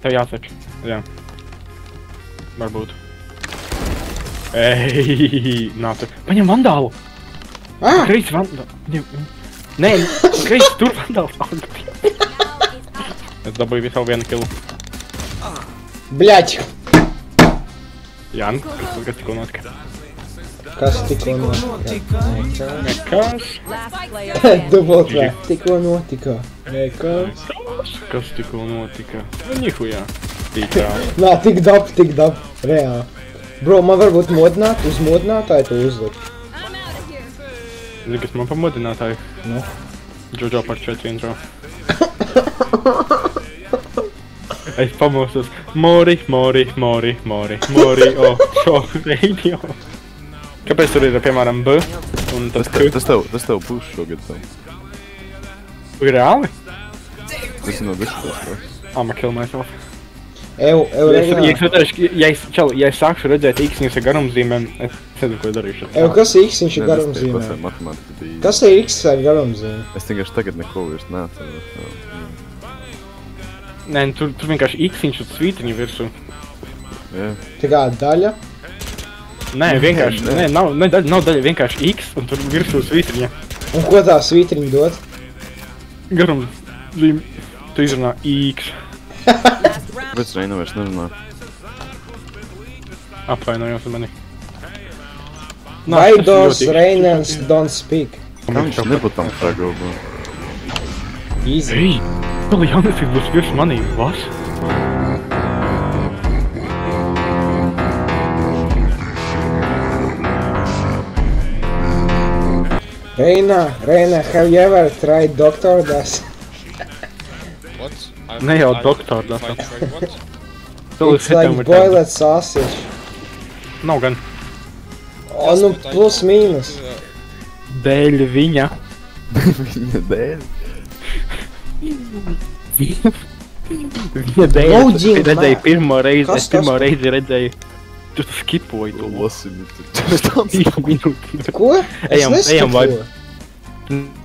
tev jāsaka. Jā. Varbūt. Ej, nāc. Paņem vandālu. Kreis vandālu. Nē, kreis tur vandālu. Es dabūju visu vienu kilu. Bļaķ! Jāni, kas tikko notika? Kas tikko notika? Nekas. Dubultvē. Tikko notika. Nekas. Kas tikko notika? Nihujā. Tīkā. Nā, tik dab. Reāli. Bro, man varbūt modināt, uz modinātāju to uzlikt. Zini, kas man pa modinātāju? Nu? Jojo par 4 intro. Es pamostos. Mori, oh, radio. Kāpēc tur ir, piemēram, B? Un tad K? Tas tev būs šogad tev. Reāli? Tas ir no diskusijas. I'ma kill myself. Ja es sākšu redzēt X-ņus ar garumzīmēm, es nezinu, ko darīšu. Kas ir X-ņus ar garumzīmēm? Kas ir X ar garumzīmēm? Es vienkārši tagad neko vairs neatceros. Nē, tur vienkārši X-ņus un svītriņu virsū. Jā. Tā kā daļa? Nē, vienkārši, nav daļa, vienkārši X un tur virsū svītriņa. Un ko tā svītriņa dod? Garumzīme, tu izrunā X. Kāpēc Reina vairs nerunā? Apvainojos mani. Why does Reinans don't speak? Kā viņš nebūtam fragobā? Easy. Ej, vēl Jānis būs virs manī, vas? Reina, have you ever tried Doctor Das? Ne jau Doctor Das. It's like boiled sausage. Nav gan. O, nu plus mīnus. Dēļ viņa. Viņa dēļ? Viņa dēļ. Redzēju pirmo reizi redzēju. Tu skipoji to. Lasimi. Ko? Es neskipoju.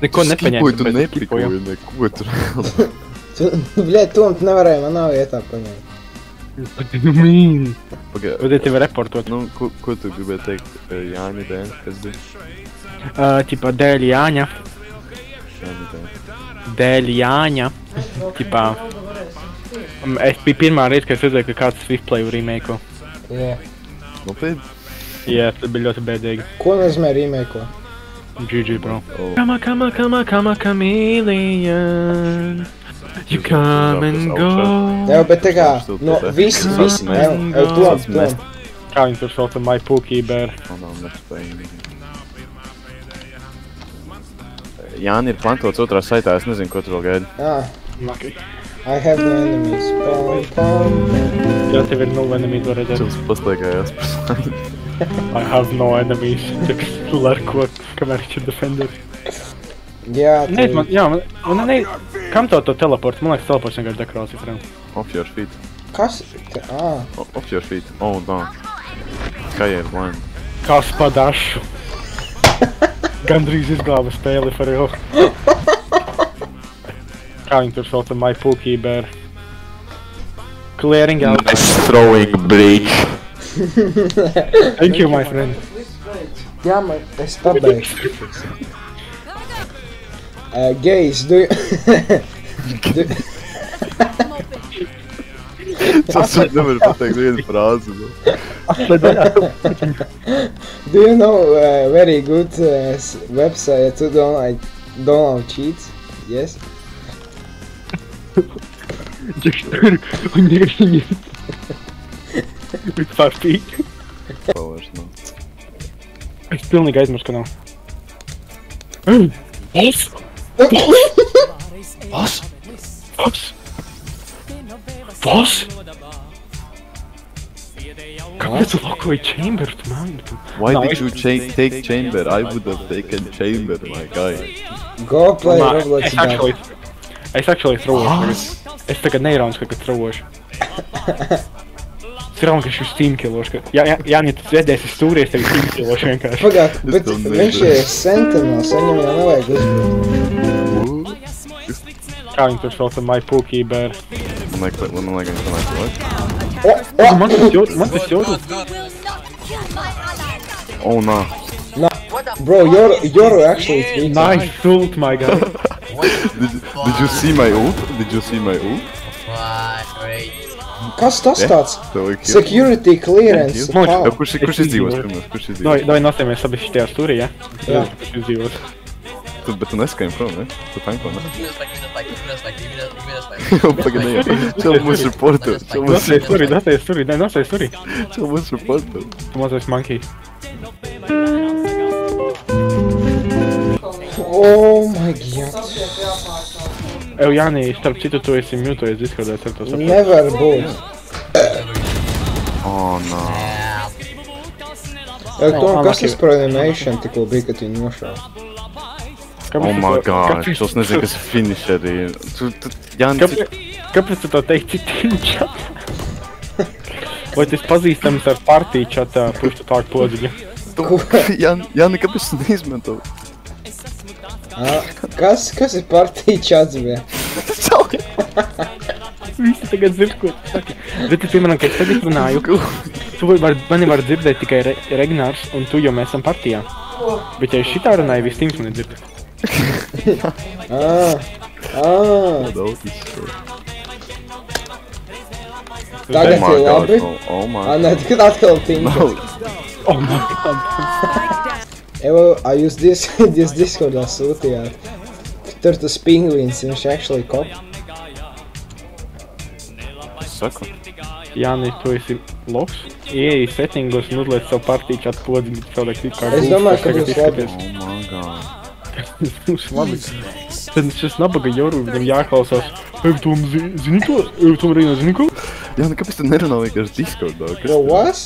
Neko nepaņēmu. Tu nepikoji neko tur. Bļēt, tu nevarēji manā vietā paņemt. Vai tevi reportot? Nu, ko tu gribēji teikt Jāņa dēļ? Kas bija? Ķipā dēļ Jāņa. Jāņa dēļ. Dēļ Jāņa. Ķipā. Es biju pirmā reize, kad es redzēju, ka kāds Swiftplay remake-o. Jā. Nopietni? Jā, tas bija ļoti bēdīgi. Ko nozīmē remake-o? GG, bro. Come, chameleon. You come and go. Jā, bet tā kā, no viss, tom. Kā viņi tur sauca My Pookie Bear? Jāni ir plantots otrā saitā, es nezinu, ko tu vēl gaidi. Lucky. I have no enemies. Jā, tev ir no enemies, var redzēt. Čils pastaigājās par slaidu. I have no enemies. Tik lerko, kamēr viņš ir defender. Jā, tev... Kam to teleports? Man liekas, teleports vienkārši dekorācija frem. Off your feet. Kas? Off your feet. Oh, no. Sky ir blind. Kas pa dašu? Gandrīz izglāba spēli par jau. Kā viņi tur sauca My Pookie Bear? Clearing out. Nice throwing breach. Thank you, my friend. Jā, man, es pabeigšu. Gays, do you... Tas nevar pateikt vienu frāzi. Do you know very good website to download cheats? Yes? Just tur, un vienkārši with feet. Vairs nav. Es pilnīgi aizmirsu, ka nav. Was? Kāpēc tu lokoji Chamber, man? Why did you take Chamber? I would have taken Chamber, my guy. Go play Roblox again. Es actually throwošu. Es tagad neironiski, ka throwošu. Es ironiski, ka es team killošu. Ja tu redzēsi stūries, tevi team killošu vienkārši. Pagāt, bet viņš ir Sentinels, viņam jau nevajag uzbrukt. Kā viņi tur sauca My Pookie Bear? like gonna what? Man tas jūtu. Oh no. Bro, you're actually tweeting. Nice ult, my guy. Did you see my ult? Did you see my ult? Great. Kas tas tāds? Tev vajag kill. Security clearance. Man How? Kurš izdzīvos pirmais? Kurš izdzīvos? Dai nosēmies abi šitajā stūrī, ja? Jā. Kurš izdzīvos? Bet tu neskaini prom, ne? Tu tanko, ne? Minus spike. Pagaidām. Čau mūs reportu. Nosēj stūrī. Čau mūs reportu. Tu mazais monkey. Oh my god. Jānī, starp citu, tu esi mutojies Discordā, ar to saprotu. Nevar būt. Oh no. Tom, kas tas par animation tikko bija, kad viņi nošāva? Oh my god. Šos nezinu, kas ir finisheri. Jānis... Kāpēc tu to teiksi citiem čatā? Vai tas pazīstams ar partiju čatā, puštu tāku podziņu? Jāni, kāpēc tu neizmanto? Kas ir partija čats bija? Visi tagad dzird, ko tu saki. Bet, piemēram, kad es tagad runāju, mani var dzirdēt tikai Regnārs un tu, jo mēs esam partijā. Bet, ja es šitā runāju, viss tīms mani dzird. Tagad ir labi. Oh my Nē, tikai atkal tīņa. Oh my god. Jūs Discordā sūtījāt. Tur tas pingvīns, viņš actually kop. Saku. Jāni, tu esi loks. Ieeji settingos un uzliec savu partiju čatu podziņu, cilvēku kā gūst. Es domāju, ka būs labi. Oh my god. Būs labi. Tad šis nabaga Joru, viņam jāklausās. Tom, zini to? Tom Reino, zini ko? Jāni, kāpēc tu nerunā vienkārši Discordā? Bro, what?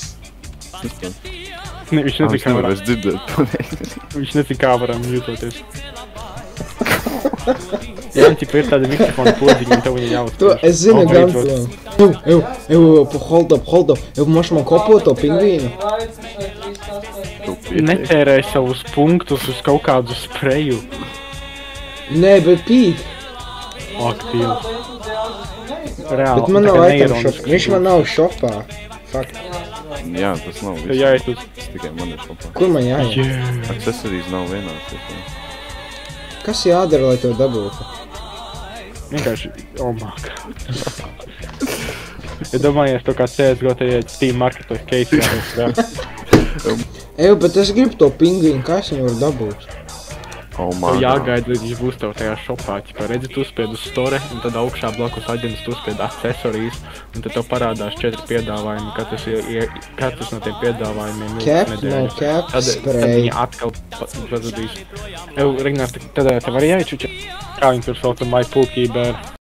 Ne, viņš nezin, kā varam. Es dzirdēju to. Viņš nezin, kā varam jūtoties. Jā, ķipa ir tāda mikrofona podziņa, un tev viņa jāuztver. To, es zinu gan to. Hold up. Moš man kopot to pingvīnu? Netērēj savus punktus uz kaut kādu spreju. Nē, bet pīt. Ak, Dievs. Reāli. Bet man nav item shop. Viņš man nav shopā. Fuck. Jā, tas nav viss. Jāiet uz... Tas tikai man ir šopā. Kur man jāiet? Accessories nav vienās. Kas jādara, lai tev dabūtu? Vienkārši... Oh my god. Ja domājies to kā CSGO, te iet Steam Marketos case jāiet. Bet es gribu to pingvīnu, kā es viņu varu dabūt? Oh my Tev god. jāgaida, līdz viņš būs tev tajā shopā. Ķipā redzi, tu uzspied uz store, un tad augšā blakus aģentus tu uzspied accessories, un tad tev parādās 4 piedāvājumi, katrs no tiem piedāvājumiem Cap, nedēļu. no cap, Tad spray. viņi atkal pazudīs. Regnārs, tad tev arī jāiečuķa. Kā viņi tur sauc, My Pookie Bear.